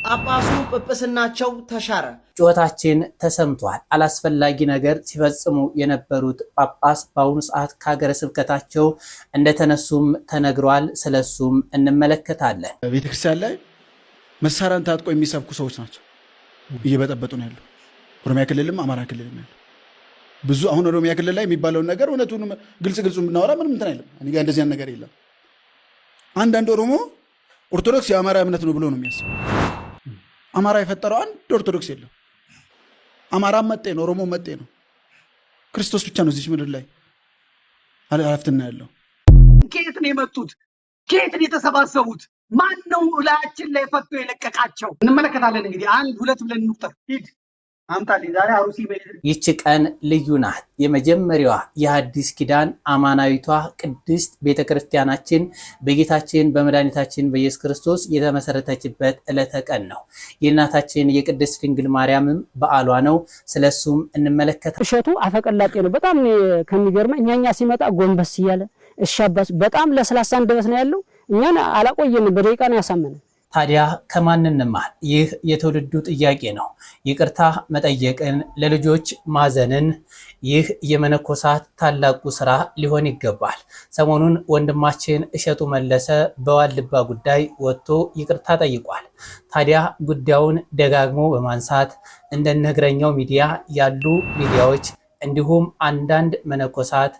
ጳጳሱ ጵጵስናቸው ተሻረ። ጩኸታችን ተሰምቷል። አላስፈላጊ ነገር ሲፈጽሙ የነበሩት ጳጳስ በአሁኑ ሰዓት ከሀገረ ስብከታቸው እንደተነሱም ተነግሯል። ስለሱም እንመለከታለን። ቤተክርስቲያን ላይ መሳሪያን ታጥቆ የሚሰብኩ ሰዎች ናቸው እየበጠበጡ ነው ያለው። ኦሮሚያ ክልልም አማራ ክልልም ያለው ብዙ አሁን ኦሮሚያ ክልል ላይ የሚባለውን ነገር እውነቱን ግልጽ ብናወራ ምንም እንትን አይልም። እኔ ጋር እንደዚህ ነገር የለም። አንዳንድ ኦሮሞ ኦርቶዶክስ የአማራ እምነት ነው ብሎ ነው የሚያስበው። አማራ የፈጠረው አንድ ኦርቶዶክስ የለም። አማራ መጤ ነው፣ ኦሮሞ መጤ ነው። ክርስቶስ ብቻ ነው እዚህ ምድር ላይ አላፍትና ያለው። ከየት ነው የመጡት? ከየት ነው የተሰባሰቡት? ማን ነው ላያችን ላይ ፈቶ የለቀቃቸው? እንመለከታለን። እንግዲህ አንድ ሁለት ብለን እንቁጠር። ሂድ አምጣልኝ። ዛሬ አሩሲ ይህች ቀን ልዩ ናት። የመጀመሪያዋ የሐዲስ ኪዳን አማናዊቷ ቅድስት ቤተክርስቲያናችን በጌታችን በመድኃኒታችን በኢየሱስ ክርስቶስ የተመሰረተችበት ዕለተ ቀን ነው። የእናታችን የቅድስት ድንግል ማርያምም በዓሏ ነው። ስለሱም እንመለከታለን። እሸቱ አፈቀላጤ ነው። በጣም ከሚገርመኝ እኛኛ ሲመጣ ጎንበስ እያለ እሻባስ በጣም ለስላሳ አንደበት ነው ያለው። እኛን አላቆየንም፣ በደቂቃ ነው ያሳመነን። ታዲያ ከማን እንማር? ይህ የትውልዱ ጥያቄ ነው። ይቅርታ መጠየቅን፣ ለልጆች ማዘንን፣ ይህ የመነኮሳት ታላቁ ስራ ሊሆን ይገባል። ሰሞኑን ወንድማችን እሸቱ መለሰ በዋልድባ ጉዳይ ወጥቶ ይቅርታ ጠይቋል። ታዲያ ጉዳዩን ደጋግሞ በማንሳት እንደ እግረኛው ሚዲያ ያሉ ሚዲያዎች እንዲሁም አንዳንድ መነኮሳት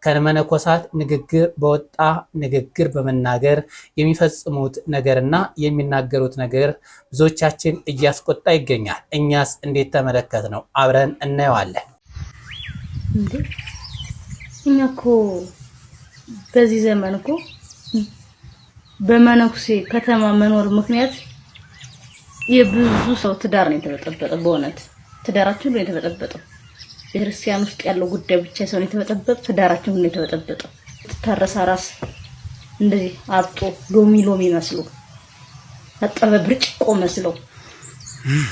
ከመነኮሳት ንግግር በወጣ ንግግር በመናገር የሚፈጽሙት ነገርና የሚናገሩት ነገር ብዙዎቻችን እያስቆጣ ይገኛል። እኛስ እንዴት ተመለከት ነው? አብረን እናየዋለን። እኛ እኮ በዚህ ዘመን እኮ በመነኩሴ ከተማ መኖር ምክንያት የብዙ ሰው ትዳር ነው የተበጠበጠው። በእውነት ትዳራችን ነው የተበጠበጠው። ቤተክርስቲያን ውስጥ ያለው ጉዳይ ብቻ ሰው ነው የተበጠበጠው። ትዳራችን ነው የተበጠበጠው። ተታረሳ ራስ እንደዚህ አብጦ ሎሚ መስሎ አጠበ ብርጭቆ መስሎ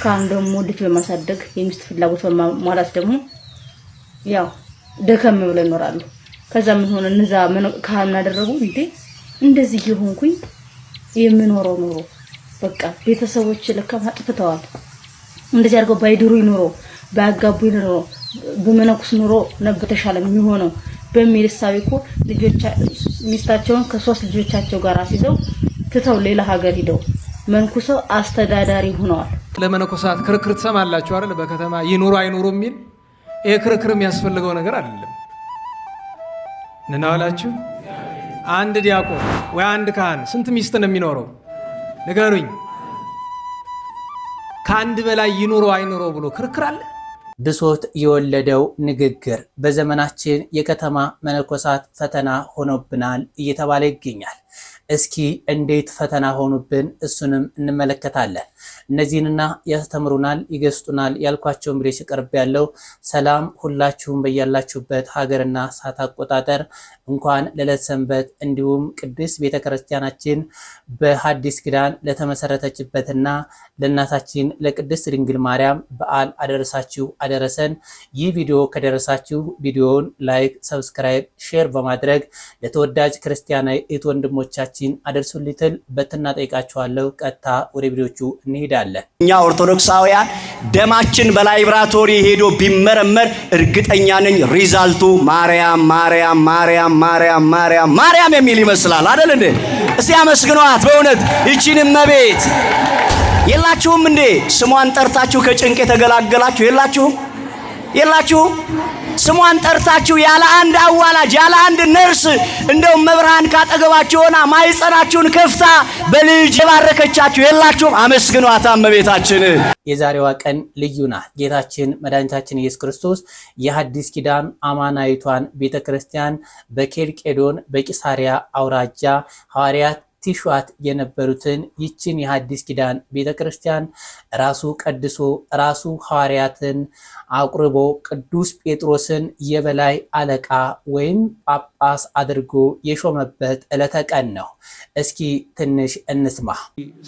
ካን ደግሞ ልጅ በማሳደግ የሚስት ፍላጎት በማሟላት ደግሞ ያው ደከም ብለው ይኖራሉ። ከዛ ምን ሆነ እነዛ ካህን አደረጉ እንዴ እንደዚህ ይሆንኩኝ የምኖረው ኑሮ በቃ ቤተሰቦች ለካ አጥፍተዋል። እንደዚህ አድርገው ባይድሩ ይኖሩ ባጋቡ ይኖሩ በመነኩስ ኑሮ ነበር ተሻለ የሚሆነው በሚል ሐሳብ እኮ ሚስታቸውን ከሶስት ልጆቻቸው ጋር አስይዘው ትተው ሌላ ሀገር ሄደው መንኩሰው አስተዳዳሪ ሆነዋል። ለመነኮሳት ክርክር ትሰማላችሁ አይደል? በከተማ ይኑሩ አይኑሩ የሚል ይሄ ክርክር የሚያስፈልገው ነገር አይደለም። ነናላችሁ አንድ ዲያቆን ወይ አንድ ካህን ስንት ሚስት ነው የሚኖረው? ንገሩኝ። ከአንድ በላይ ይኑሩ አይኑሩ ብሎ ክርክር አለ? ብሶት የወለደው ንግግር በዘመናችን የከተማ መነኮሳት ፈተና ሆኖብናል እየተባለ ይገኛል። እስኪ እንዴት ፈተና ሆኑብን? እሱንም እንመለከታለን። እነዚህንና ያስተምሩናል፣ ይገስጡናል ያልኳቸውን ቪዲዮ ሲቀርብ ያለው ሰላም ሁላችሁም በያላችሁበት ሀገርና ሰዓት አቆጣጠር እንኳን ለዕለተ ሰንበት እንዲሁም ቅድስት ቤተክርስቲያናችን በሐዲስ ኪዳን ለተመሰረተችበትና ለእናታችን ለቅድስት ድንግል ማርያም በዓል አደረሳችሁ አደረሰን። ይህ ቪዲዮ ከደረሳችሁ ቪዲዮውን ላይክ፣ ሰብስክራይብ፣ ሼር በማድረግ ለተወዳጅ ክርስቲያናዊ እህት ወንድሞቻችን አደርሱልኝ በትና ጠይቃችኋለሁ። ቀጥታ ወደ ቪዲዮቹ እንሄዳለን። እኛ ኦርቶዶክሳውያን ደማችን በላይብራቶሪ ሄዶ ቢመረመር እርግጠኛ ነኝ ሪዛልቱ ማርያም ማርያም ማርያም ማርያም ማርያም ማርያም የሚል ይመስላል አይደል እንዴ? እስቲ አመስግኗት በእውነት ይቺን እመቤት። የላችሁም እንዴ ስሟን ጠርታችሁ ከጭንቅ የተገላገላችሁ የላችሁም? ስሟን ጠርታችሁ ያለ አንድ አዋላጅ ያለ አንድ ነርስ እንደው መብርሃን ካጠገባችሁ ሆና ማይጸናችሁን ከፍታ በልጅ የባረከቻችሁ የላችሁም? አመስግኗት እመቤታችን። የዛሬዋ ቀን ልዩ ናት። ጌታችን መድኃኒታችን ኢየሱስ ክርስቶስ የሐዲስ ኪዳን አማናዊቷን ቤተክርስቲያን በኬልቄዶን በቂሳሪያ አውራጃ ሐዋርያት ትሿት የነበሩትን ይችን የሐዲስ ኪዳን ቤተክርስቲያን ራሱ ቀድሶ ራሱ ሐዋርያትን አቁርቦ ቅዱስ ጴጥሮስን የበላይ አለቃ ወይም ጳጳስ አድርጎ የሾመበት ዕለተ ቀን ነው። እስኪ ትንሽ እንስማ።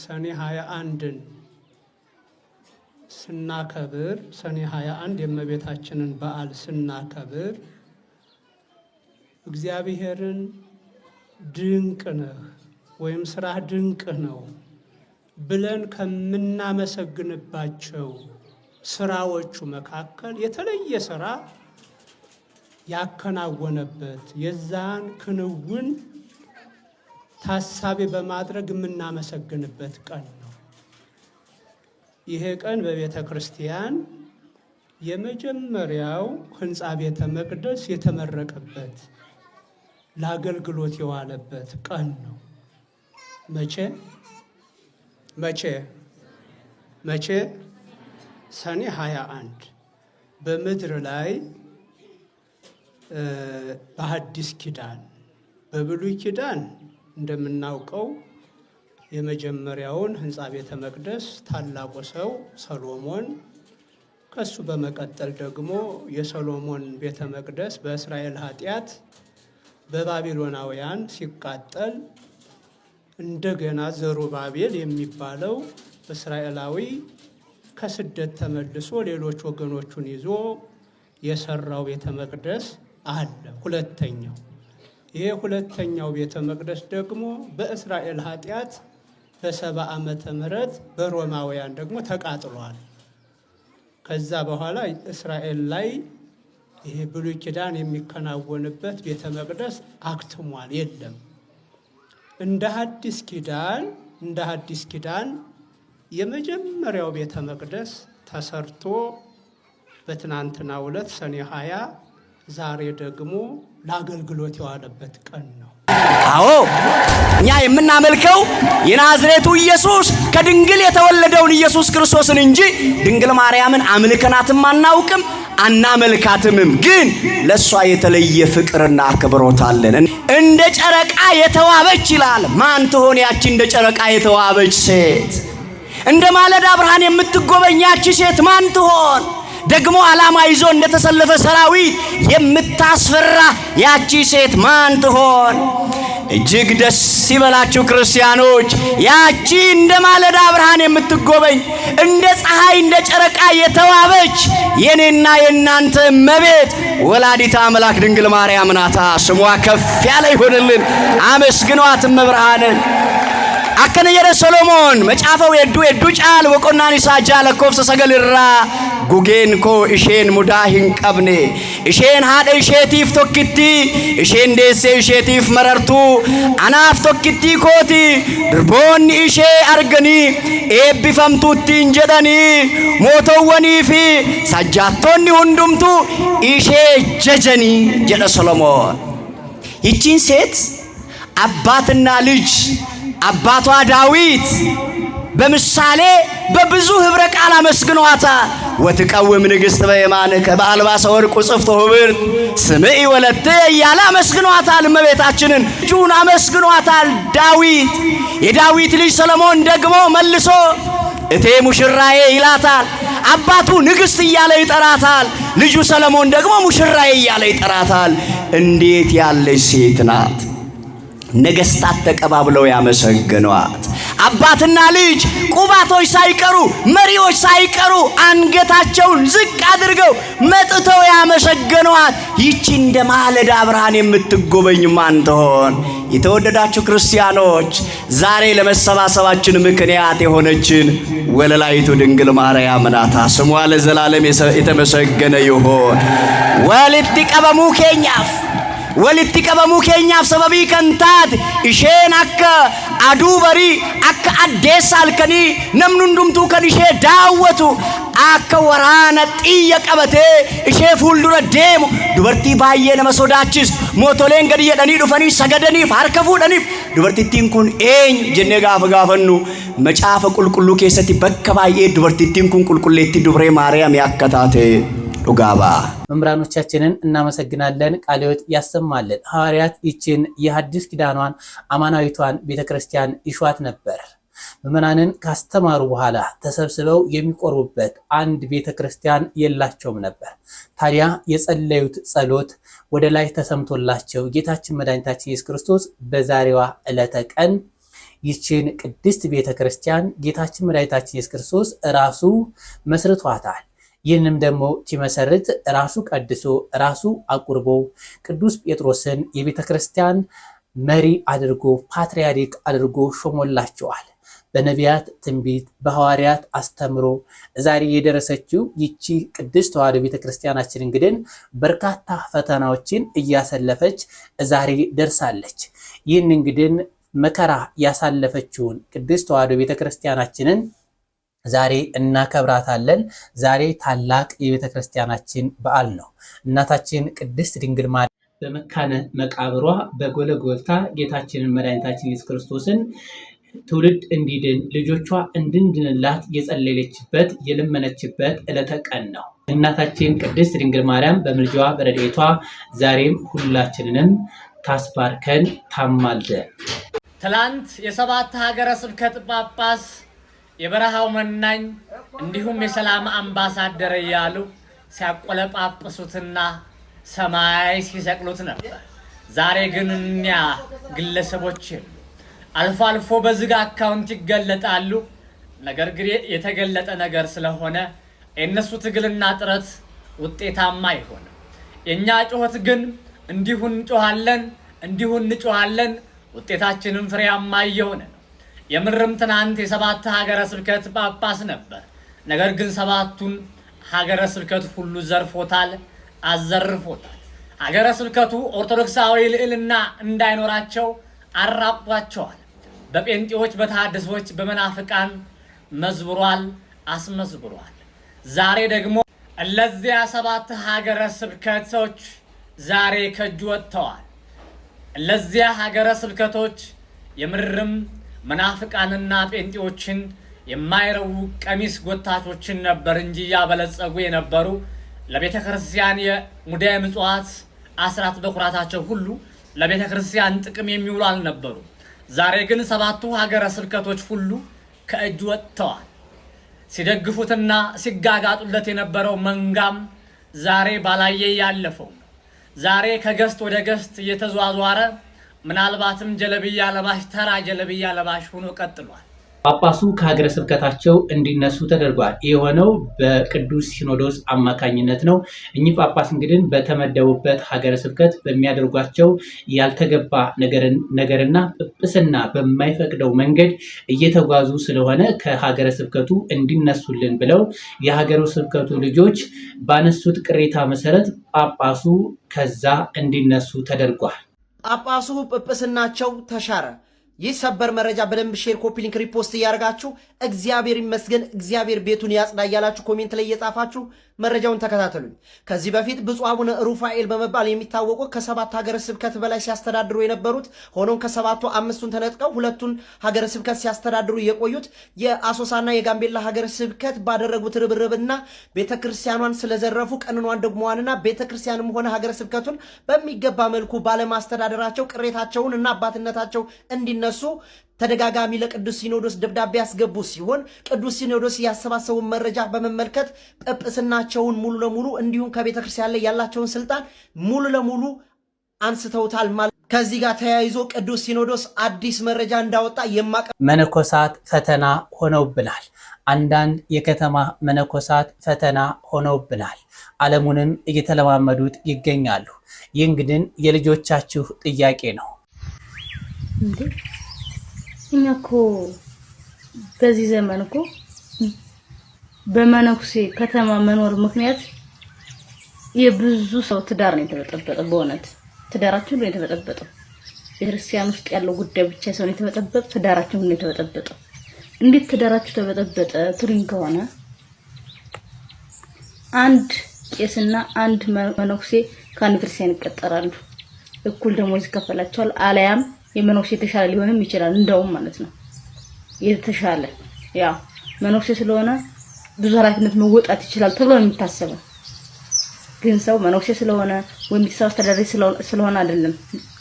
ሰኔ 21ን ስናከብር ሰኔ 21 የእመቤታችንን በዓል ስናከብር እግዚአብሔርን ድንቅ ነህ ወይም ስራ ድንቅ ነው ብለን ከምናመሰግንባቸው ስራዎቹ መካከል የተለየ ስራ ያከናወነበት የዛን ክንውን ታሳቢ በማድረግ የምናመሰግንበት ቀን ነው። ይሄ ቀን በቤተ ክርስቲያን የመጀመሪያው ህንፃ ቤተ መቅደስ የተመረቀበት ለአገልግሎት የዋለበት ቀን ነው። መቼ? ሰኔ 21 በምድር ላይ በሐዲስ ኪዳን። በብሉይ ኪዳን እንደምናውቀው የመጀመሪያውን ህንፃ ቤተ መቅደስ ታላቁ ሰው ሰሎሞን፣ ከሱ በመቀጠል ደግሞ የሰሎሞን ቤተ መቅደስ በእስራኤል ኃጢአት በባቢሎናውያን ሲቃጠል እንደገና ዘሩባቤል የሚባለው እስራኤላዊ ከስደት ተመልሶ ሌሎች ወገኖቹን ይዞ የሰራው ቤተ መቅደስ አለ። ሁለተኛው ይሄ ሁለተኛው ቤተ መቅደስ ደግሞ በእስራኤል ኃጢአት በ70 ዓመተ ምህረት በሮማውያን ደግሞ ተቃጥሏል። ከዛ በኋላ እስራኤል ላይ ይሄ ብሉይ ኪዳን የሚከናወንበት ቤተ መቅደስ አክትሟል፣ የለም። እንደ ሐዲስ ኪዳን የመጀመሪያው ቤተ መቅደስ ተሰርቶ በትናንትናው ዕለት ሰኔ 20 ዛሬ ደግሞ ለአገልግሎት የዋለበት ቀን ነው። አዎ እኛ የምናመልከው የናዝሬቱ ኢየሱስ ከድንግል የተወለደውን ኢየሱስ ክርስቶስን እንጂ ድንግል ማርያምን አምልከናትም አናውቅም አናመልካትምም። ግን ለሷ የተለየ ፍቅርና አክብሮት አለን። እንደ ጨረቃ የተዋበች ይላል። ማን ትሆን ያቺ እንደ ጨረቃ የተዋበች ሴት? እንደ ማለዳ ብርሃን የምትጎበኝ ያቺ ሴት ማን ትሆን? ደግሞ ዓላማ ይዞ እንደተሰለፈ ሰራዊት የምታስፈራ ያቺ ሴት ማን ትሆን? እጅግ ደስ ይበላችሁ ክርስቲያኖች። ያቺ እንደ ማለዳ ብርሃን የምትጎበኝ እንደ ፀሐይ እንደ ጨረቃ የተዋበች የኔና የናንተ እመቤት ወላዲተ አምላክ ድንግል ማርያም ናታ። ስሟ ከፍ ያለ ይሁንልን። አመስግኗት እመብርሃንን። akkana jedhe Solomoon macaafa hedduu caal boqonnaan isaa ja'a lakkoofsa 9 irraa gugeen koo isheen mudaa hin qabne isheen haadha isheetiif tokkitti isheen deessee isheetiif marartuu anaaf tokkitti kooti durboonni ishee arganii eebbifamtuuttiin jedhanii mootowwanii fi sajjaattonni hundumtu ishee jajanii jedhe Solomoon. ይህችን ሴት አባትና ልጅ አባቷ ዳዊት በምሳሌ በብዙ ህብረ ቃል አመስግኗታል። ወትቀውም ንግሥት በየማንከ በአልባሰ ወርቅ ጽፍቶ ህብርት ስምዒ ወለተ እያለ አመስግኗታል። እመቤታችንን ልጁን አመስግኗታል ዳዊት። የዳዊት ልጅ ሰሎሞን ደግሞ መልሶ እቴ ሙሽራዬ ይላታል። አባቱ ንግሥት እያለ ይጠራታል። ልጁ ሰሎሞን ደግሞ ሙሽራዬ እያለ ይጠራታል። እንዴት ያለች ሴት ናት! ነገስታት ተቀባብለው ያመሰግኗት። አባትና ልጅ ቁባቶች ሳይቀሩ መሪዎች ሳይቀሩ አንገታቸውን ዝቅ አድርገው መጥተው ያመሰግኗት። ይቺ እንደ ማለዳ ብርሃን የምትጎበኝ ማን ትሆን? የተወደዳችሁ ክርስቲያኖች ዛሬ ለመሰባሰባችን ምክንያት የሆነችን ወለላይቱ ድንግል ማርያም ናት። ስሟ ለዘላለም የተመሰገነ ይሁን። walitti qabamuu keenyaaf sababii kan taate isheen akka aduu barii akka addeessa halkanii namni hundumtuu kan ishee daawwatu akka waraana xiyya qabatee ishee fuuldura deemu dubartii baay'ee nama sodaachistu mootoleen gadi jedhanii dhufanii sagadaniif harka fuudhaniif dubartittiin kun eenyu jennee gaafannu macaafa qulqulluu keessatti bakka baay'ee dubartittiin kun qulqulleettii dubree maariyaam akka taate ዱጋባ መምራኖቻችንን እናመሰግናለን። ቃልዮት ያሰማልን። ሐዋርያት ይችን የሐዲስ ኪዳኗን አማናዊቷን ቤተክርስቲያን ይሿት ነበር። ምዕመናንን ካስተማሩ በኋላ ተሰብስበው የሚቆርቡበት አንድ ቤተክርስቲያን የላቸውም ነበር። ታዲያ የጸለዩት ጸሎት ወደ ላይ ተሰምቶላቸው ጌታችን መድኃኒታችን ኢየሱስ ክርስቶስ በዛሬዋ ዕለተ ቀን ይችን ቅድስት ቤተክርስቲያን ጌታችን መድኃኒታችን ኢየሱስ ክርስቶስ ራሱ መስርቷታል። ይህንም ደግሞ ሲመሰርት ራሱ ቀድሶ ራሱ አቁርቦ ቅዱስ ጴጥሮስን የቤተ ክርስቲያን መሪ አድርጎ ፓትርያርክ አድርጎ ሾሞላቸዋል። በነቢያት ትንቢት በሐዋርያት አስተምሮ ዛሬ የደረሰችው ይቺ ቅድስት ተዋሕዶ ቤተክርስቲያናችን እንግዲህ በርካታ ፈተናዎችን እያሰለፈች ዛሬ ደርሳለች። ይህን እንግዲህ መከራ ያሳለፈችውን ቅድስት ተዋሕዶ ቤተክርስቲያናችንን ዛሬ እናከብራታለን። ዛሬ ታላቅ የቤተክርስቲያናችን በዓል ነው። እናታችን ቅድስት ድንግል ማርያም በመካነ መቃብሯ በጎለጎልታ ጌታችንን መድኃኒታችን ኢየሱስ ክርስቶስን ትውልድ እንዲድን ልጆቿ እንድንድንላት የጸለለችበት የለመነችበት ዕለተ ቀን ነው። እናታችን ቅድስት ድንግል ማርያም በምልጃዋ በረድኤቷ ዛሬም ሁላችንንም ታስባርከን ታማልደን። ትላንት የሰባት ሀገረ ስብከት ጳጳስ የበረሃው መናኝ እንዲሁም የሰላም አምባሳደር እያሉ ሲያቆለጳጵሱትና ሰማይ ሲሰቅሉት ነበር። ዛሬ ግን እኒያ ግለሰቦች አልፎ አልፎ በዝግ አካውንት ይገለጣሉ። ነገር ግን የተገለጠ ነገር ስለሆነ የእነሱ ትግልና ጥረት ውጤታማ አይሆንም። የእኛ ጩኸት ግን እንዲሁ እንጮሃለን፣ እንዲሁ እንጮሃለን፣ ውጤታችንም ፍሬያማ እየሆነ ነው። የምርም ትናንት የሰባት ሀገረ ስብከት ጳጳስ ነበር። ነገር ግን ሰባቱን ሀገረ ስብከት ሁሉ ዘርፎታል፣ አዘርፎታል። ሀገረ ስብከቱ ኦርቶዶክሳዊ ልዕልና እንዳይኖራቸው አራቋቸዋል። በጴንጤዎች፣ በተሐድሶች፣ በመናፍቃን መዝብሯል፣ አስመዝብሯል። ዛሬ ደግሞ እነዚያ ሰባት ሀገረ ስብከቶች ዛሬ ከእጁ ወጥተዋል። እነዚያ ሀገረ ስብከቶች የምርም መናፍቃንና ጴንጤዎችን የማይረቡ ቀሚስ ጎታቾችን ነበር እንጂ ያበለጸጉ የነበሩ ለቤተ ክርስቲያን የሙዳየ ምጽዋት አስራት በኩራታቸው ሁሉ ለቤተ ክርስቲያን ጥቅም የሚውሉ አልነበሩ። ዛሬ ግን ሰባቱ ሀገረ ስብከቶች ሁሉ ከእጅ ወጥተዋል። ሲደግፉትና ሲጋጋጡለት የነበረው መንጋም ዛሬ ባላየ ያለፈው ነው። ዛሬ ከገስት ወደ ገስት እየተዟዟረ ምናልባትም ጀለብያ ለባሽ ተራ ጀለብያ ለባሽ ሆኖ ቀጥሏል። ጳጳሱ ከሀገረ ስብከታቸው እንዲነሱ ተደርጓል። የሆነው በቅዱስ ሲኖዶስ አማካኝነት ነው። እኚህ ጳጳስ እንግዲህ በተመደቡበት ሀገረ ስብከት በሚያደርጓቸው ያልተገባ ነገርና ጵጵስና በማይፈቅደው መንገድ እየተጓዙ ስለሆነ ከሀገረ ስብከቱ እንዲነሱልን ብለው የሀገረ ስብከቱ ልጆች ባነሱት ቅሬታ መሰረት ጳጳሱ ከዛ እንዲነሱ ተደርጓል። ጳጳሱ ጵጵስናቸው ተሻረ። ይህ ሰበር መረጃ በደንብ ሼር፣ ኮፒ ሊንክ፣ ሪፖስት እያደረጋችሁ እግዚአብሔር ይመስገን እግዚአብሔር ቤቱን ያጽዳ እያላችሁ ኮሜንት ላይ እየጻፋችሁ መረጃውን ተከታተሉኝ። ከዚህ በፊት ብፁዕ አቡነ ሩፋኤል በመባል የሚታወቁ ከሰባት ሀገረ ስብከት በላይ ሲያስተዳድሩ የነበሩት ሆኖም ከሰባቱ አምስቱን ተነጥቀው ሁለቱን ሀገረ ስብከት ሲያስተዳድሩ የቆዩት የአሶሳና የጋምቤላ ሀገረ ስብከት ባደረጉት ርብርብና ቤተክርስቲያኗን ስለዘረፉ ቀንኗን ደግሞዋንና ቤተክርስቲያንም ሆነ ሀገረ ስብከቱን በሚገባ መልኩ ባለማስተዳደራቸው ቅሬታቸውን እና አባትነታቸው እንዲነሱ ተደጋጋሚ ለቅዱስ ሲኖዶስ ደብዳቤ ያስገቡ ሲሆን ቅዱስ ሲኖዶስ ያሰባሰቡን መረጃ በመመልከት ጵጵስናቸውን ሙሉ ለሙሉ እንዲሁም ከቤተ ክርስቲያን ላይ ያላቸውን ስልጣን ሙሉ ለሙሉ አንስተውታል ማለት። ከዚህ ጋር ተያይዞ ቅዱስ ሲኖዶስ አዲስ መረጃ እንዳወጣ መነኮሳት ፈተና ሆነውብናል። አንዳንድ የከተማ መነኮሳት ፈተና ሆነውብናል። ዓለሙንም እየተለማመዱት ይገኛሉ። ይህ እንግዲህ የልጆቻችሁ ጥያቄ ነው። እኛ እኮ በዚህ ዘመን እኮ በመነኩሴ ከተማ መኖር ምክንያት የብዙ ሰው ትዳር ነው የተበጠበጠው። በእውነት ትዳራችን ነው የተበጠበጠው። ቤተክርስቲያን ውስጥ ያለው ጉዳይ ብቻ ሰው ነው የተበጠበጠው። ትዳራችን ነው የተበጠበጠው። እንዴት ትዳራችሁ ተበጠበጠ ትሪን ከሆነ አንድ ቄስና አንድ መነኩሴ ከአንድ ክርስቲያን ይቀጠራሉ። እኩል ደሞዝ ይከፈላቸዋል። አለያም የመነኩሴ የተሻለ ሊሆንም ይችላል። እንደውም ማለት ነው የተሻለ ያው መነኩሴ ስለሆነ ብዙ ኃላፊነት መወጣት ይችላል ተብሎ ነው የሚታሰበው። ግን ሰው መነኩሴ ስለሆነ ወይም ቤተሰብ አስተዳዳሪ ስለሆነ አይደለም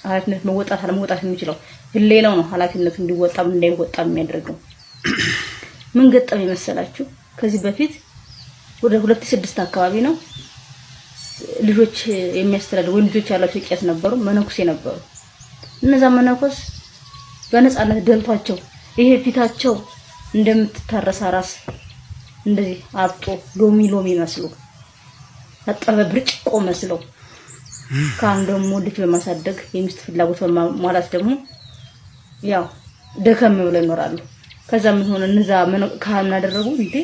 ኃላፊነት መወጣት አለመወጣት የሚችለው። ሌላው ነው ኃላፊነቱ እንዲወጣም እንዳይወጣም የሚያደርገው። ምን ገጠም ይመስላችሁ? ከዚህ በፊት ወደ 2006 አካባቢ ነው ልጆች የሚያስተዳድሩ ወይ ልጆች ያላቸው ቄስ ነበሩ፣ መነኩሴ ነበሩ። እነዛ መነኮስ በነፃነት ደልቷቸው ይሄ ፊታቸው እንደምትታረሳ ራስ እንደዚህ አብጦ ሎሚ መስሎ አጠበ ብርጭቆ መስለው ካን ደግሞ ልጅ በማሳደግ የሚስት ፍላጎት በማሟላት ደግሞ ያው ደከም ብለው ይኖራሉ። ከዛ ምን ሆነ እነዛ ካህን አደረጉ እንዴ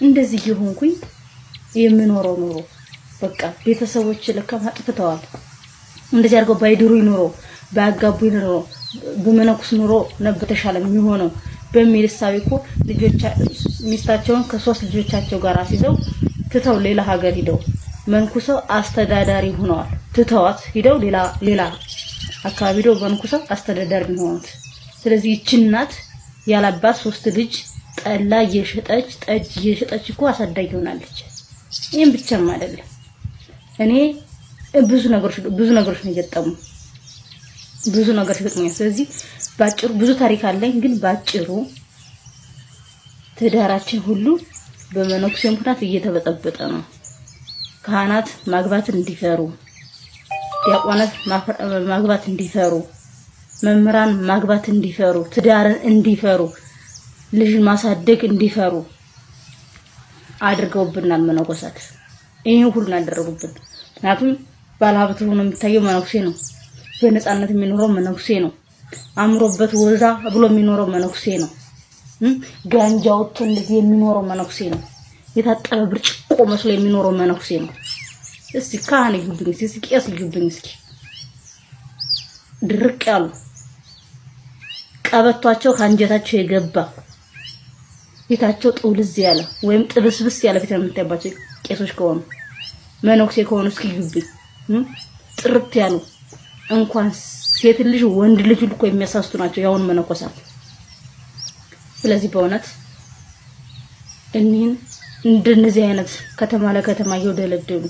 እንደዚህ ይሆንኩኝ የምኖረው ኑሮ በቃ ቤተሰቦች ለካ አጥፍተዋል እንደዚህ አድርገው ባይድሩ ኑሮ ባያጋቡ ኑሮ በመነኩስ ኑሮ ነበር ተሻለ የሚሆነው በሚል ሳይኮ ልጆች ሚስታቸውን ከ3 ልጆቻቸው ጋር አስይዘው ትተው ሌላ ሀገር ሄደው መንኩሰው አስተዳዳሪ ሆነዋል ትተዋት ሄደው ሌላ አካባቢ ሄደው መንኩሰው አስተዳዳሪ ሆነዋል ስለዚህ ይችናት ያላባት 3 ልጅ ጠላ እየሸጠች ጠጅ እየሸጠች እኮ አሳዳጊ ሆናለች ይሄን ብቻም አይደለም እኔ ብዙ ነገሮች ነው የገጠሙ ብዙ ነገር ገጥሞኛል ስለዚህ ባጭሩ ብዙ ታሪክ አለኝ ግን ባጭሩ ትዳራችን ሁሉ በመነኩሴ ምክንያት እየተበጠበጠ ነው ካህናት ማግባት እንዲፈሩ ዲያቆናት ማግባት እንዲፈሩ መምህራን ማግባት እንዲፈሩ ትዳርን እንዲፈሩ ልጅ ማሳደግ እንዲፈሩ አድርገውብናል መነኮሳት ይሄን ሁሉ አደረጉብን ምክንያቱም ባለሀብት ሆኖ የሚታየው መነኩሴ ነው በነፃነት የሚኖረው መነኩሴ ነው አምሮበት ወዛ ብሎ የሚኖረው መነኩሴ ነው ጋንጃው እንደዚህ የሚኖረው መነኩሴ ነው የታጠበ ብርጭቆ መስሎ የሚኖረው መነኩሴ ነው እስቲ ካህን ይሁብኝ እስቲ ቄስ ይሁብኝ እስኪ ድርቅ ያሉ ቀበቷቸው ካንጀታቸው የገባ ፊታቸው ጥውልዝ ያለ ወይም ጥብስብስ ያለ ፊት የምታይባቸው ቄሶች ከሆኑ መነኩሴ ከሆኑ እስኪ ይሁብኝ ጥርት ያሉ እንኳን ሴት ልጅ ወንድ ልጅ ልኮ የሚያሳስቱ ናቸው ያውን መነኮሳት ስለዚህ በእውነት እኒን እንደነዚህ አይነት ከተማ ለከተማ ይወደለደሉ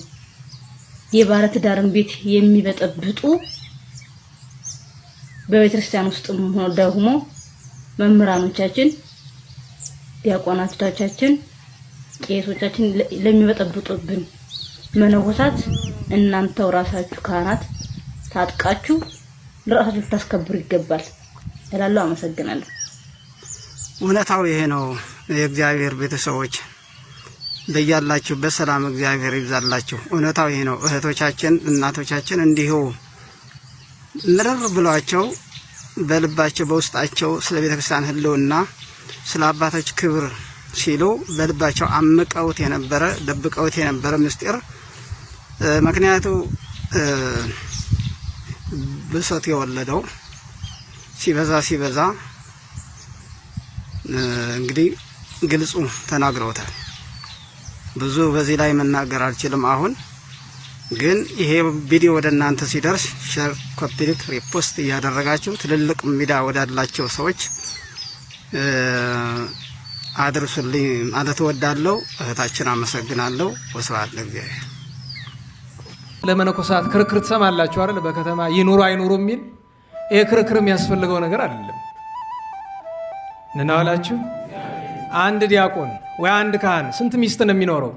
የባለ ትዳርን ቤት የሚበጠብጡ በቤተክርስቲያን ውስጥም ሆነ ደግሞ መምህራኖቻችን ዲያቆናቶቻችን ቄሶቻችን ለሚበጠብጡብን መነኮሳት እናንተው ራሳችሁ ካህናት ታጥቃችሁ ለራሳችሁ ታስከብሩ ይገባል እላለሁ አመሰግናለሁ እውነታው ይሄ ነው የእግዚአብሔር ቤተሰቦች በእያላችሁ በሰላም እግዚአብሔር ይብዛላችሁ እውነታው ይሄ ነው እህቶቻችን እናቶቻችን እንዲሁ ምርር ብሏቸው በልባቸው በውስጣቸው ስለ ቤተክርስቲያን ህልውና ስለ አባቶች ክብር ሲሉ በልባቸው አምቀውት የነበረ ደብቀውት የነበረ ምስጢር ምክንያቱ ብሶት የወለደው ሲበዛ እንግዲህ ግልጹ ተናግረውታል ብዙ በዚህ ላይ መናገር አልችልም አሁን ግን ይሄ ቪዲዮ ወደ እናንተ ሲደርስ ሼር ኮፒ ሊንክ ሪፖስት እያደረጋችሁ ትልልቅ ሚዲያ ወዳላቸው ሰዎች አድርሱልኝ ማለት ወዳለው እህታችን አመሰግናለሁ ወስብሐት ለእግዚአብሔር ለመነኮሳት ክርክር ትሰማላችሁ አይደል በከተማ ይኑሩ አይኑሩ የሚል ይሄ ክርክር የሚያስፈልገው ነገር አይደለም ነናላችሁ አንድ ዲያቆን ወይ አንድ ካህን ስንት ሚስት ነው የሚኖረው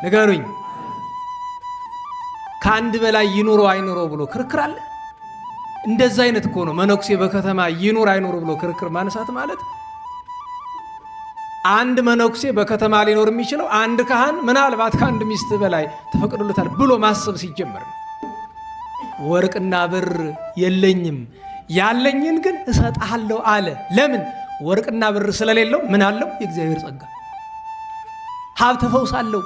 ንገሩኝ ከአንድ በላይ ይኑሩ አይኑሩ ብሎ ክርክር አለ እንደዛ አይነት እኮ ነው መነኩሴ በከተማ ይኑር አይኑር ብሎ ክርክር ማነሳት ማለት አንድ መነኩሴ በከተማ ሊኖር የሚችለው አንድ ካህን ምናልባት ከአንድ ሚስት በላይ ተፈቅዶለታል ብሎ ማሰብ ሲጀመር ወርቅና ብር የለኝም ያለኝን ግን እሰጣለሁ አለ ለምን ወርቅና ብር ስለሌለው ምን አለው የእግዚአብሔር ጸጋ ሀብት ፈውሳለሁ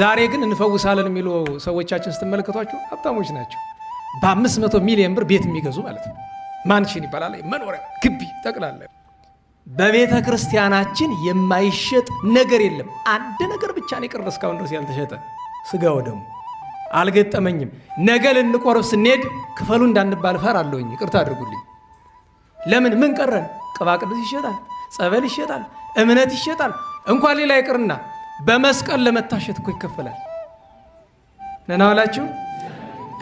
ዛሬ ግን እንፈውሳለን የሚሉ ሰዎቻችን ስትመለከቷቸው ሀብታሞች ናቸው በ500 ሚሊዮን ብር ቤት የሚገዙ ማለት ነው ማንሽን ይባላል መኖሪያ ግቢ ጠቅላላ በቤተ ክርስቲያናችን የማይሸጥ ነገር የለም አንድ ነገር ብቻ ነው የቀረ እስካሁን ድረስ ያልተሸጠ ስጋው ደሙ አልገጠመኝም ነገ ልንቆርብ ስንሄድ ክፈሉ እንዳንባል ፈራለሁኝ ይቅርታ አድርጉልኝ ለምን ምን ቀረን ቅባ ቅዱስ ይሸጣል ጸበል ይሸጣል እምነት ይሸጣል እንኳን ሌላ ይቅርና በመስቀል ለመታሸት እኮ ይከፈላል ነናላችሁ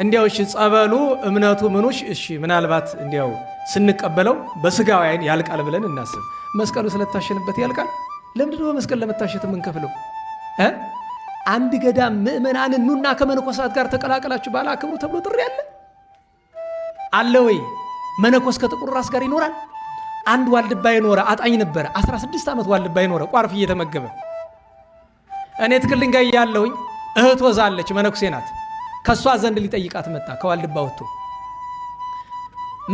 እንዲያው እሺ ጸበሉ እምነቱ ምኑሽ እሺ ምናልባት እንዲያው ስንቀበለው በስጋው አይን ያልቃል ብለን እናስብ መስቀሉ ስለታሸንበት ያልቃል ለምንድነው በመስቀል ለመታሸት የምንከፍለው አንድ ገዳም ምእመናንን ኑና ከመነኮሳት ጋር ተቀላቀላችሁ ባላ ክብሩ ተብሎ ጥሪ አለ ወይ መነኮስ ከጥቁር ራስ ጋር ይኖራል አንድ ዋልድባ ይኖረ አጣኝ ነበር 16 ዓመት ዋልድባ ይኖረ ቋርፍ እየተመገበ እኔ ትክልኝ ጋር ያለውኝ እህት ወዛለች መነኩሴ ናት ከሷ ዘንድ ሊጠይቃት መጣ ከዋልድባ ወጥቶ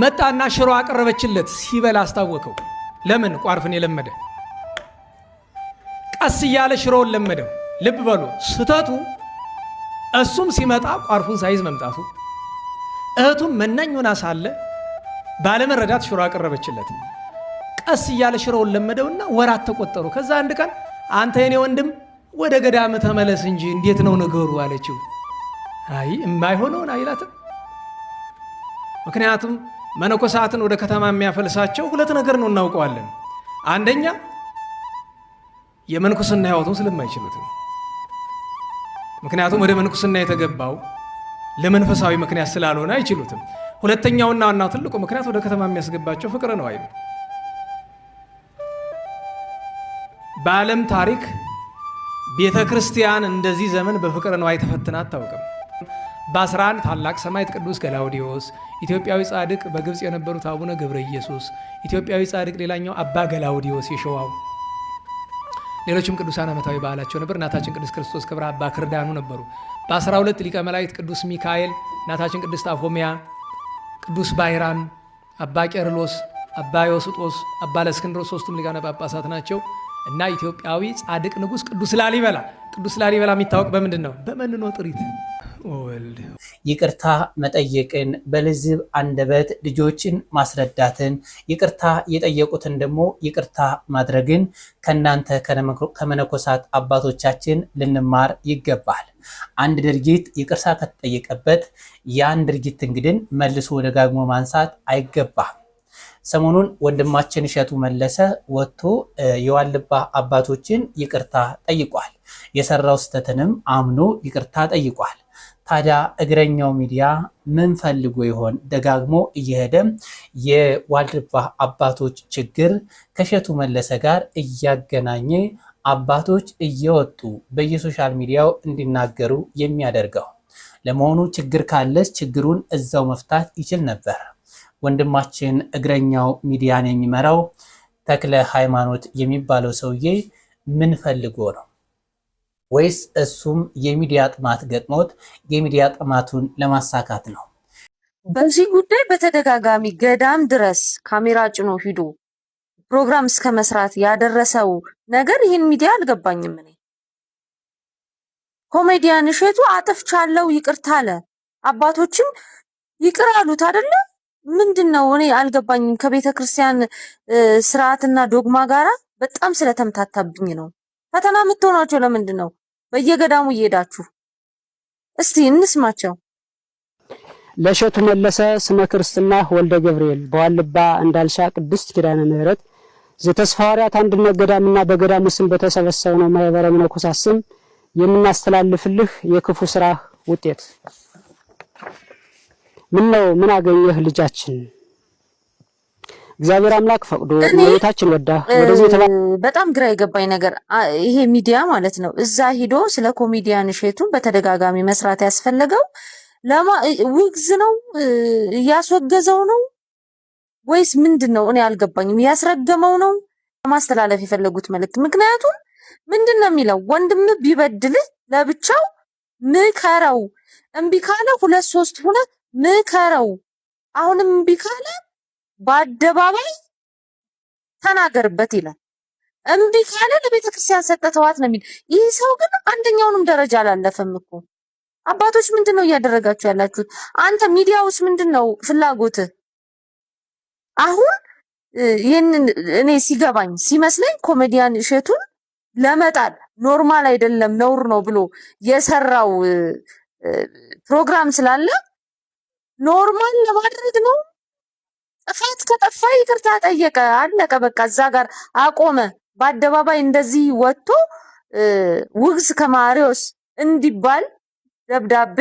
መጣና ሽሮ አቀረበችለት ሲበላ አስታወቀው ለምን ቋርፍን የለመደ ቀስ እያለ ሽሮውን ለመደው። ልብ በሉ ስተቱ እሱም ሲመጣ ቋርፉን ሳይዝ መምጣቱ፣ እህቱም መናኝ ሆና ሳለ ባለመረዳት ሽሮ አቀረበችለት። ቀስ እያለ ሽሮውን ለመደውና ወራት ተቆጠሩ። ከዛ አንድ ቀን አንተ የኔ ወንድም ወደ ገዳም ተመለስ እንጂ እንዴት ነው ነገሩ አለችው። አይ የማይሆነውን አይላትም። ምክንያቱም መነኮሳትን ወደ ከተማ የሚያፈልሳቸው ሁለት ነገር ነው እናውቀዋለን። አንደኛ የመንኩስና ሕይወቱን ስለማይችሉት፣ ምክንያቱም ወደ መንኩስና የተገባው ለመንፈሳዊ ምክንያት ስላልሆነ አይችሉትም። ሁለተኛውና ዋናው ትልቁ ምክንያት ወደ ከተማ የሚያስገባቸው ፍቅር ነው አይደል? በዓለም ታሪክ ቤተ ክርስቲያን እንደዚህ ዘመን በፍቅር ነው ተፈትና አታውቅም። በ11 ታላቅ ሰማዕት ቅዱስ ገላውዲዮስ፣ ኢትዮጵያዊ ጻድቅ በግብፅ የነበሩት አቡነ ገብረ ኢየሱስ፣ ኢትዮጵያዊ ጻድቅ ሌላኛው አባ ገላውዲዮስ የሸዋው፣ ሌሎችም ቅዱሳን ዓመታዊ በዓላቸው ነበር። እናታችን ቅድስት ክርስቶስ ክብረ አባ ክርዳኑ ነበሩ። በ12 ሊቀ መላእክት ቅዱስ ሚካኤል፣ እናታችን ቅድስት አፎሚያ፣ ቅዱስ ባይራን፣ አባ ቄርሎስ፣ አባ ዮስጦስ፣ አባ ለእስክንድሮስ ሶስቱም ሊቃነ ጳጳሳት ናቸው። እና ኢትዮጵያዊ ጻድቅ ንጉስ ቅዱስ ላሊበላ። ቅዱስ ላሊበላ የሚታወቅ በምንድን ነው? በመንኖ ጥሪት ወልድ ይቅርታ መጠየቅን፣ በልዝብ አንደበት ልጆችን ማስረዳትን፣ ይቅርታ የጠየቁትን ደግሞ ይቅርታ ማድረግን ከናንተ ከመነኮሳት አባቶቻችን ልንማር ይገባል። አንድ ድርጊት ይቅርታ ከተጠየቀበት ያን ድርጊት እንግዲህ መልሶ ደጋግሞ ማንሳት አይገባም። ሰሞኑን ወንድማችን እሸቱ መለሰ ወጥቶ የዋልባ አባቶችን ይቅርታ ጠይቋል። የሰራው ስተትንም አምኖ ይቅርታ ጠይቋል። ታዲያ እግረኛው ሚዲያ ምን ፈልጎ ይሆን ደጋግሞ እየሄደ የዋልድባ አባቶች ችግር ከእሸቱ መለሰ ጋር እያገናኘ አባቶች እየወጡ በየሶሻል ሚዲያው እንዲናገሩ የሚያደርገው? ለመሆኑ ችግር ካለስ ችግሩን እዛው መፍታት ይችል ነበር። ወንድማችን እግረኛው ሚዲያን የሚመራው ተክለ ሃይማኖት የሚባለው ሰውዬ ምን ፈልጎ ነው? ወይስ እሱም የሚዲያ ጥማት ገጥሞት የሚዲያ ጥማቱን ለማሳካት ነው? በዚህ ጉዳይ በተደጋጋሚ ገዳም ድረስ ካሜራ ጭኖ ሂዶ ፕሮግራም እስከ መስራት ያደረሰው ነገር ይህን ሚዲያ አልገባኝም። እኔ ኮሜዲያን እሸቱ አጥፍቻለሁ ይቅርታ አለ፣ አባቶችም ይቅር አሉት አይደለ? ምንድነው? እኔ አልገባኝም። ከቤተ ክርስቲያን ስርዓትና ዶግማ ጋራ በጣም ስለተምታታብኝ ነው። ፈተና የምትሆናቸው ለምንድን ነው? በየገዳሙ እየሄዳችሁ እስቲ እንስማቸው። ለእሸቱ መለሰ ስመ ክርስትና ወልደ ገብርኤል በዋልባ እንዳልሻ ቅድስት ኪዳነ ምሕረት ዘተስፋ ሐዋርያት አንድነት ገዳምና በገዳሙ ስም በተሰበሰበው ማህበረ መነኮሳት ስም የምናስተላልፍልህ የክፉ ስራ ውጤት ምን ነው? ምን አገኘህ ልጃችን? እግዚአብሔር አምላክ ፈቅዶ ወይታችን ወዳ ወደዚህ በጣም ግራ የገባኝ ነገር ይሄ ሚዲያ ማለት ነው እዛ ሂዶ ስለ ኮሜዲያን እሸቱን በተደጋጋሚ መስራት ያስፈለገው ውግዝ ነው ያስወገዘው ነው ወይስ ምንድነው? እኔ አልገባኝም። ያስረገመው ነው ማስተላለፍ የፈለጉት መልእክት? ምክንያቱም ምንድነው የሚለው? ወንድም ቢበድልህ ለብቻው ምከረው፣ እምቢ ካለ 2 3 ሆነ ምከረው፣ አሁንም እምቢ ካለ በአደባባይ ተናገርበት ይላል። እምቢ ካለ ለቤተ ክርስቲያን ሰጠተዋት ነው የሚል። ይህ ሰው ግን አንደኛውንም ደረጃ አላለፈም እኮ። አባቶች ምንድነው እያደረጋችሁ ያላችሁት? አንተ ሚዲያውስ ምንድነው ፍላጎትህ? አሁን ይህንን እኔ ሲገባኝ ሲመስለኝ ኮሜዲያን እሸቱን ለመጣል ኖርማል አይደለም ነውር ነው ብሎ የሰራው ፕሮግራም ስላለ ኖርማል ለማድረግ ነው። ጥፋት ከጠፋ ይቅርታ ጠየቀ፣ አለቀ በቃ እዛ ጋር አቆመ። በአደባባይ እንደዚህ ወጥቶ ውግዝ ከማሪዎስ እንዲባል ደብዳቤ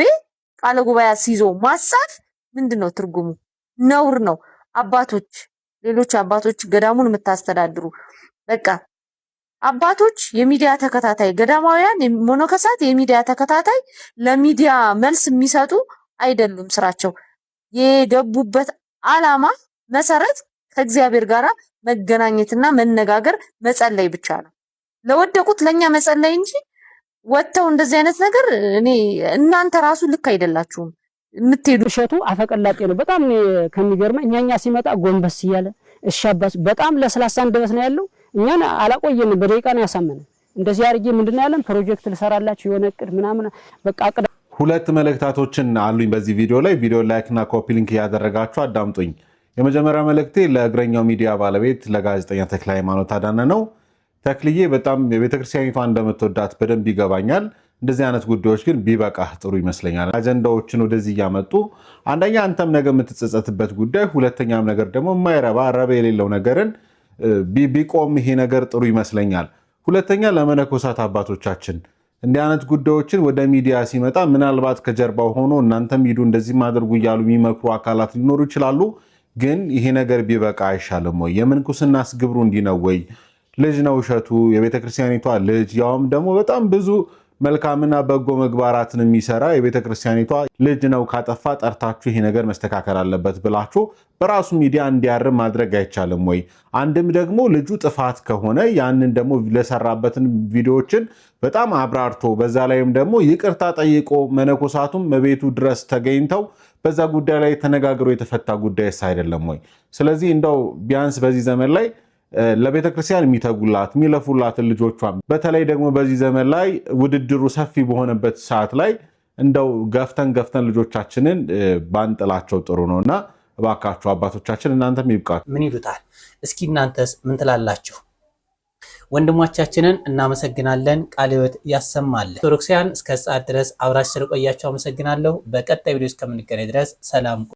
ቃለ ጉባኤ ሲይዞ ማሳፍ ምንድነው ትርጉሙ? ነውር ነው። አባቶች፣ ሌሎች አባቶች ገዳሙን የምታስተዳድሩ በቃ አባቶች የሚዲያ ተከታታይ፣ ገዳማውያን መነኮሳት የሚዲያ ተከታታይ ለሚዲያ መልስ የሚሰጡ አይደሉም። ስራቸው የገቡበት ዓላማ መሰረት ከእግዚአብሔር ጋር መገናኘትና መነጋገር መጸለይ ብቻ ነው። ለወደቁት ለኛ መጸለይ እንጂ ወጥተው እንደዚህ አይነት ነገር እኔ እናንተ ራሱ ልክ አይደላችሁም። የምትሄዱ? እሸቱ አፈቀላጤ ነው። በጣም ከሚገርመ እኛኛ ሲመጣ ጎንበስ እያለ እሻባስ በጣም ለስላሳ እንደበስ ነው ያለው። እኛን አላቆየን በደቂቃ ነው ያሳመነ። እንደዚህ አርጌ ምንድነው ያለን ፕሮጀክት ልሰራላችሁ የሆነ እቅድ ምናምን በቃ አቅዳ። ሁለት መልእክታቶችን አሉኝ በዚህ ቪዲዮ ላይ። ቪዲዮ ላይክ እና ኮፒ ሊንክ ያደረጋችሁ አዳምጡኝ። የመጀመሪያ መልእክቴ ለእግረኛው ሚዲያ ባለቤት ለጋዜጠኛ ተክለ ሃይማኖት አዳነ ነው። ተክልዬ በጣም የቤተክርስቲያኒቷ እንደምትወዳት በደንብ ይገባኛል። እንደዚህ አይነት ጉዳዮች ግን ቢበቃህ ጥሩ ይመስለኛል። አጀንዳዎችን ወደዚህ እያመጡ አንደኛ አንተም ነገ የምትጸጸትበት ጉዳይ፣ ሁለተኛም ነገር ደግሞ የማይረባ ረብ የሌለው ነገርን ቢቆም ይሄ ነገር ጥሩ ይመስለኛል። ሁለተኛ ለመነኮሳት አባቶቻችን እንዲህ አይነት ጉዳዮችን ወደ ሚዲያ ሲመጣ ምናልባት ከጀርባው ሆኖ እናንተም ሂዱ እንደዚህ ማድረጉ እያሉ የሚመክሩ አካላት ሊኖሩ ይችላሉ። ግን ይሄ ነገር ቢበቃ አይሻልም ወይ? የምንኩስናስ ግብሩ እንዲህ ነው ወይ? ልጅ ነው እሸቱ፣ የቤተክርስቲያኒቷ ልጅ፣ ያውም ደግሞ በጣም ብዙ መልካምና በጎ ምግባራትን የሚሰራ የቤተክርስቲያኒቷ ልጅ ነው። ካጠፋ ጠርታችሁ ይሄ ነገር መስተካከል አለበት ብላችሁ በራሱ ሚዲያ እንዲያርም ማድረግ አይቻልም ወይ? አንድም ደግሞ ልጁ ጥፋት ከሆነ ያንን ደግሞ ለሰራበትን ቪዲዮዎችን በጣም አብራርቶ በዛ ላይም ደግሞ ይቅርታ ጠይቆ መነኮሳቱም በቤቱ ድረስ ተገኝተው በዛ ጉዳይ ላይ ተነጋግሮ የተፈታ ጉዳይስ አይደለም ወይ? ስለዚህ እንደው ቢያንስ በዚህ ዘመን ላይ ለቤተ ክርስቲያን የሚተጉላት የሚለፉላትን ልጆቿን በተለይ ደግሞ በዚህ ዘመን ላይ ውድድሩ ሰፊ በሆነበት ሰዓት ላይ እንደው ገፍተን ልጆቻችንን ባንጥላቸው ጥሩ ነውና እባካችሁ አባቶቻችን እናንተም ይብቃችሁ። ምን ይሉታል? እስኪ እናንተስ ምን ትላላችሁ? ወንድሞቻችንን እናመሰግናለን። ቃለ ሕይወት ያሰማልን። ኦርቶዶክሳውያን እስከ ሰዓት ድረስ አብራችሁ ስለቆያችሁ አመሰግናለሁ። በቀጣይ ቪዲዮ እስከምንገናኝ ድረስ ሰላም።